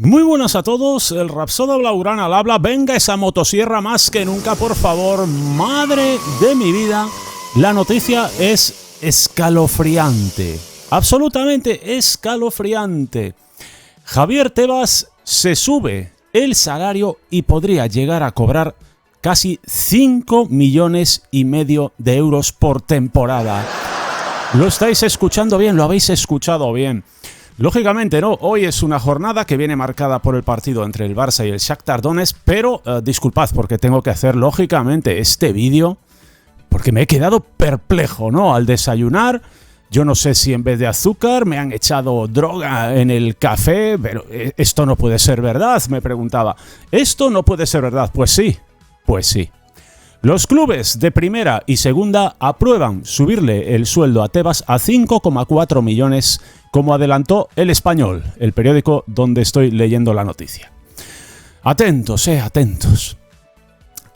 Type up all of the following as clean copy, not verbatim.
Muy buenas a todos, el Rapsodo Blaugrana al habla. Venga esa motosierra más que nunca, por favor. Madre de mi vida, la noticia es escalofriante, absolutamente escalofriante. Javier Tebas se sube el salario y podría llegar a cobrar casi 5,5 millones de euros por temporada. Lo estáis escuchando bien, lo habéis escuchado bien. Lógicamente no, hoy es una jornada que viene marcada por el partido entre el Barça y el Shakhtar Donetsk, pero disculpad porque tengo que hacer lógicamente este vídeo porque me he quedado perplejo, ¿no? Al desayunar, yo no sé si en vez de azúcar me han echado droga en el café, pero esto no puede ser verdad, me preguntaba. ¿Esto no puede ser verdad? Pues sí, pues sí. Los clubes de primera y segunda aprueban subirle el sueldo a Tebas a 5,4 millones, como adelantó El Español, el periódico donde estoy leyendo la noticia. Atentos, atentos.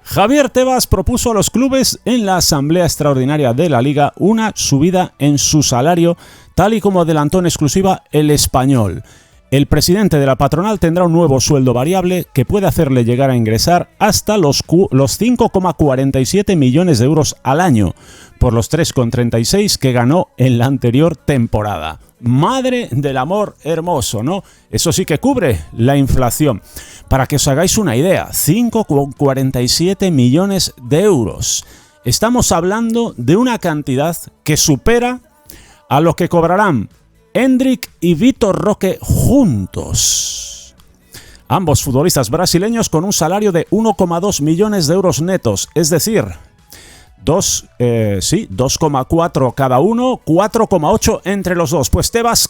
Javier Tebas propuso a los clubes en la Asamblea Extraordinaria de la Liga una subida en su salario, tal y como adelantó en exclusiva El Español. El presidente de la patronal tendrá un nuevo sueldo variable que puede hacerle llegar a ingresar hasta los 5,47 millones de euros al año, por los 3,36 que ganó en la anterior temporada. Madre del amor hermoso, ¿no? Eso sí que cubre la inflación. Para que os hagáis una idea, 5,47 millones de euros. Estamos hablando de una cantidad que supera a lo que cobrarán Endrick y Vitor Roque juntos. Ambos futbolistas brasileños con un salario de 1,2 millones de euros netos, es decir, 2,4 cada uno, 4,8 entre los dos. Pues Tebas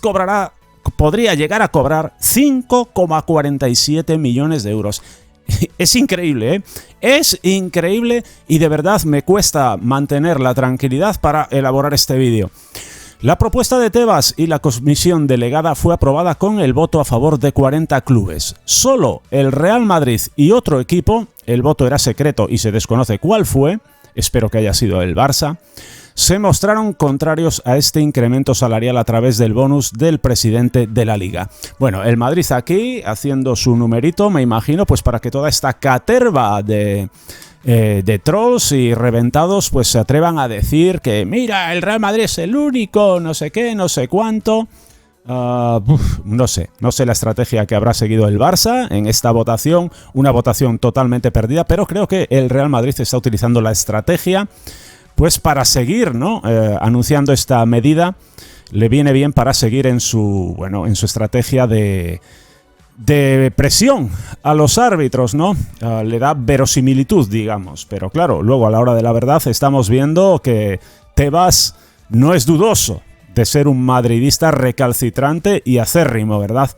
podría llegar a cobrar 5,47 millones de euros. Es increíble, ¿eh? Es increíble y de verdad me cuesta mantener la tranquilidad para elaborar este vídeo. La propuesta de Tebas y la comisión delegada fue aprobada con el voto a favor de 40 clubes. Solo el Real Madrid y otro equipo, el voto era secreto y se desconoce cuál fue, espero que haya sido el Barça, se mostraron contrarios a este incremento salarial a través del bonus del presidente de la Liga. Bueno, el Madrid aquí haciendo su numerito, me imagino, pues para que toda esta caterva de trolls y reventados pues se atrevan a decir que mira, el Real Madrid es el único, no sé qué, no sé cuánto. No sé la estrategia que habrá seguido el Barça en esta votación, una votación totalmente perdida, pero creo que el Real Madrid está utilizando la estrategia pues para seguir, ¿no? Anunciando esta medida, le viene bien para seguir en su estrategia de presión a los árbitros, ¿no? Le da verosimilitud, digamos. Pero claro, luego a la hora de la verdad estamos viendo que Tebas no es dudoso de ser un madridista recalcitrante y acérrimo, ¿verdad?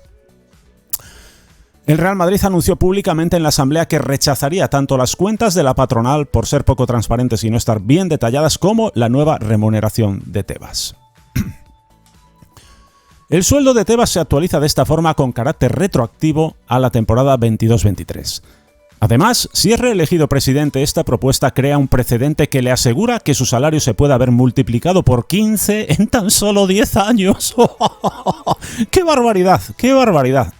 El Real Madrid anunció públicamente en la asamblea que rechazaría tanto las cuentas de la patronal por ser poco transparentes y no estar bien detalladas como la nueva remuneración de Tebas. El sueldo de Tebas se actualiza de esta forma con carácter retroactivo a la temporada 22-23. Además, si es reelegido presidente, esta propuesta crea un precedente que le asegura que su salario se puede haber multiplicado por 15 en tan solo 10 años. ¡Qué barbaridad! ¡Qué barbaridad!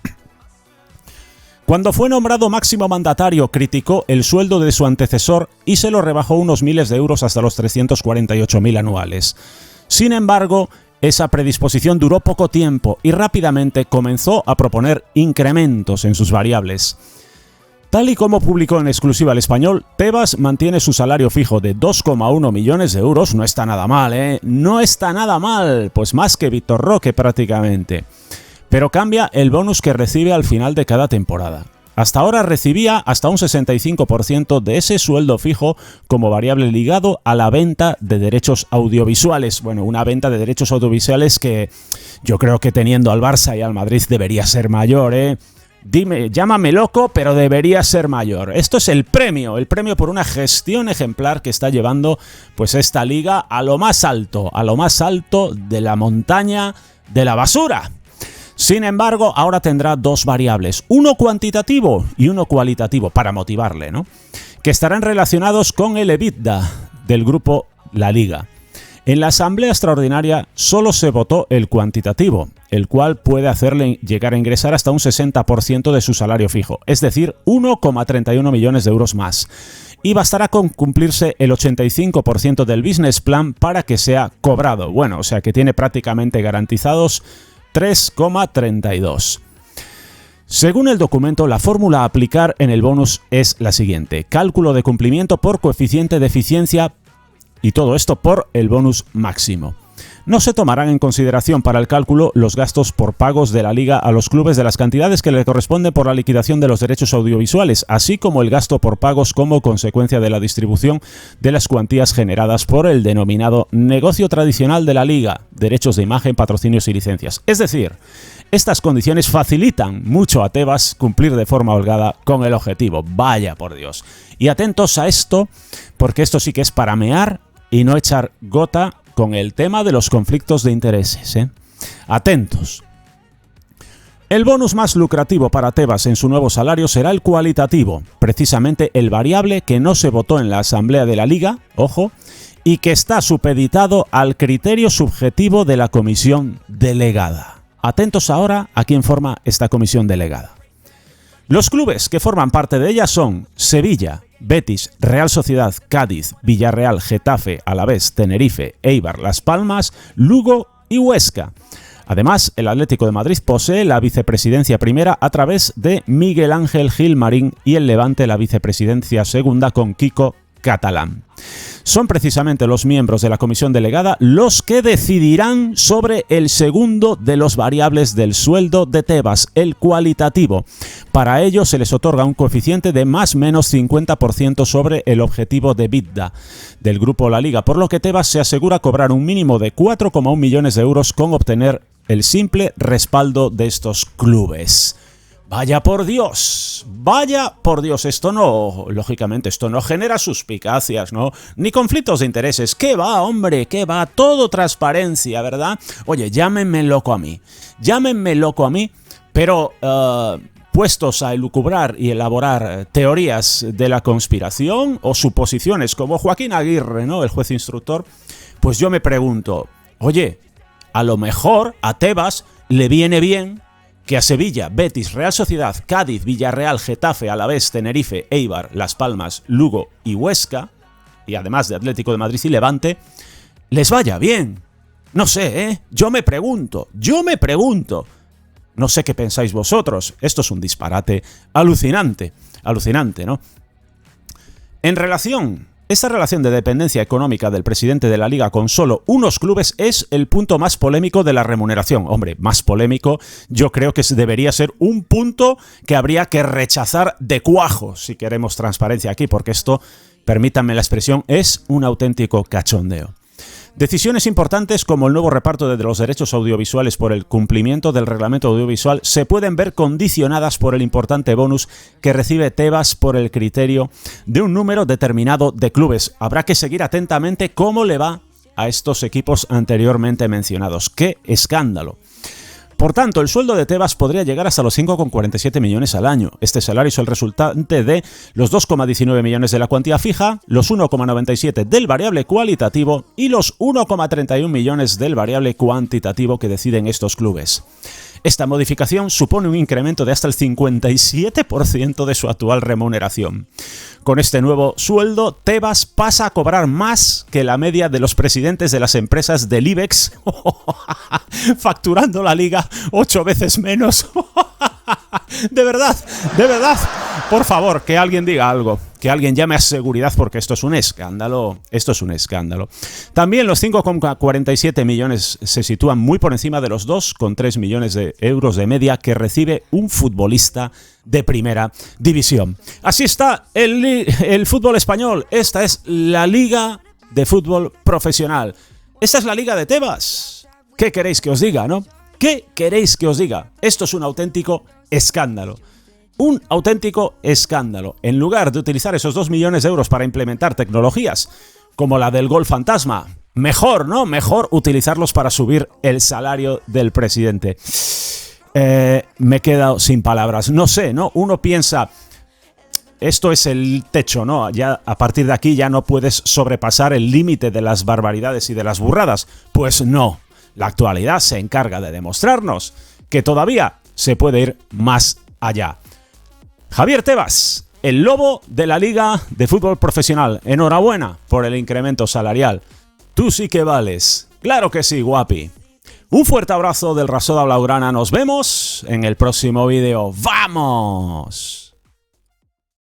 Cuando fue nombrado máximo mandatario, criticó el sueldo de su antecesor y se lo rebajó unos miles de euros hasta los 348.000 anuales. Sin embargo, esa predisposición duró poco tiempo y rápidamente comenzó a proponer incrementos en sus variables. Tal y como publicó en exclusiva El Español, Tebas mantiene su salario fijo de 2,1 millones de euros. No está nada mal, ¿eh? No está nada mal, pues más que Vitor Roque prácticamente. Pero cambia el bonus que recibe al final de cada temporada. Hasta ahora recibía hasta un 65% de ese sueldo fijo como variable ligado a la venta de derechos audiovisuales. Bueno, una venta de derechos audiovisuales que yo creo que teniendo al Barça y al Madrid debería ser mayor, ¿eh? Dime, llámame loco, pero debería ser mayor. Esto es el premio por una gestión ejemplar que está llevando pues esta liga a lo más alto de la montaña de la basura. Sin embargo, ahora tendrá dos variables, uno cuantitativo y uno cualitativo, para motivarle, ¿no? Que estarán relacionados con el EBITDA del grupo La Liga. En la asamblea extraordinaria solo se votó el cuantitativo, el cual puede hacerle llegar a ingresar hasta un 60% de su salario fijo, es decir, 1,31 millones de euros más. Y bastará con cumplirse el 85% del business plan para que sea cobrado. Bueno, o sea que tiene prácticamente garantizados 3,32. Según el documento, la fórmula a aplicar en el bonus es la siguiente: cálculo de cumplimiento por coeficiente de eficiencia y todo esto por el bonus máximo. No se tomarán en consideración para el cálculo los gastos por pagos de la Liga a los clubes de las cantidades que le corresponden por la liquidación de los derechos audiovisuales, así como el gasto por pagos como consecuencia de la distribución de las cuantías generadas por el denominado negocio tradicional de la Liga, derechos de imagen, patrocinios y licencias. Es decir, estas condiciones facilitan mucho a Tebas cumplir de forma holgada con el objetivo. Vaya por Dios. Y atentos a esto, porque esto sí que es para mear y no echar gota con el tema de los conflictos de intereses, ¿eh? Atentos. El bonus más lucrativo para Tebas en su nuevo salario será el cualitativo, precisamente el variable que no se votó en la asamblea de la Liga, ojo, y que está supeditado al criterio subjetivo de la comisión delegada. Atentos ahora a quién forma esta comisión delegada. Los clubes que forman parte de ella son Sevilla, Betis, Real Sociedad, Cádiz, Villarreal, Getafe, Alavés, Tenerife, Eibar, Las Palmas, Lugo y Huesca. Además, el Atlético de Madrid posee la vicepresidencia primera a través de Miguel Ángel Gil Marín y el Levante la vicepresidencia segunda con Kiko Catalán. Son precisamente los miembros de la comisión delegada los que decidirán sobre el segundo de los variables del sueldo de Tebas, el cualitativo. Para ello se les otorga un coeficiente de más o menos 50% sobre el objetivo de EBITDA del Grupo La Liga, por lo que Tebas se asegura cobrar un mínimo de 4,1 millones de euros con obtener el simple respaldo de estos clubes. Vaya por Dios, esto no, lógicamente, esto no genera suspicacias, ¿no? Ni conflictos de intereses. ¿Qué va, hombre? ¿Qué va? Todo transparencia, ¿verdad? Oye, llámenme loco a mí, pero puestos a elucubrar y elaborar teorías de la conspiración o suposiciones como Joaquín Aguirre, ¿no? El juez instructor, pues yo me pregunto, oye, a lo mejor a Tebas le viene bien que a Sevilla, Betis, Real Sociedad, Cádiz, Villarreal, Getafe, Alavés, Tenerife, Eibar, Las Palmas, Lugo y Huesca, y además de Atlético de Madrid y Levante, les vaya bien. No sé, ¿eh? Yo me pregunto. No sé qué pensáis vosotros. Esto es un disparate alucinante, ¿no? Esta relación de dependencia económica del presidente de la Liga con solo unos clubes es el punto más polémico de la remuneración. Hombre, más polémico, yo creo que debería ser un punto que habría que rechazar de cuajo, si queremos transparencia aquí, porque esto, permítanme la expresión, es un auténtico cachondeo. Decisiones importantes como el nuevo reparto de los derechos audiovisuales por el cumplimiento del reglamento audiovisual se pueden ver condicionadas por el importante bonus que recibe Tebas por el criterio de un número determinado de clubes. Habrá que seguir atentamente cómo le va a estos equipos anteriormente mencionados. ¡Qué escándalo! Por tanto, el sueldo de Tebas podría llegar hasta los 5,47 millones al año. Este salario es el resultante de los 2,19 millones de la cuantía fija, los 1,97 del variable cualitativo y los 1,31 millones del variable cuantitativo que deciden estos clubes. Esta modificación supone un incremento de hasta el 57% de su actual remuneración. Con este nuevo sueldo, Tebas pasa a cobrar más que la media de los presidentes de las empresas del IBEX, facturando la liga 8 veces menos. De verdad, por favor, que alguien diga algo, que alguien llame a seguridad, porque esto es un escándalo, También los 5,47 millones se sitúan muy por encima de los 2,3 millones de euros de media que recibe un futbolista de primera división. Así está el fútbol español. Esta es la Liga de Fútbol Profesional. Esta es la Liga de Tebas. ¿Qué queréis que os diga, no? ¿Qué queréis que os diga? Esto es un auténtico escándalo. Un auténtico escándalo. En lugar de utilizar esos 2 millones de euros para implementar tecnologías como la del gol fantasma, mejor, ¿no? Mejor utilizarlos para subir el salario del presidente. Me he quedado sin palabras. No sé, ¿no? Uno piensa, esto es el techo, ¿no? Ya a partir de aquí ya no puedes sobrepasar el límite de las barbaridades y de las burradas. Pues no, la actualidad se encarga de demostrarnos que todavía se puede ir más allá. Javier Tebas, el lobo de la Liga de Fútbol Profesional. Enhorabuena por el incremento salarial. Tú sí que vales. Claro que sí, guapi. Un fuerte abrazo del Rapsoda Blaugrana. Nos vemos en el próximo vídeo. ¡Vamos!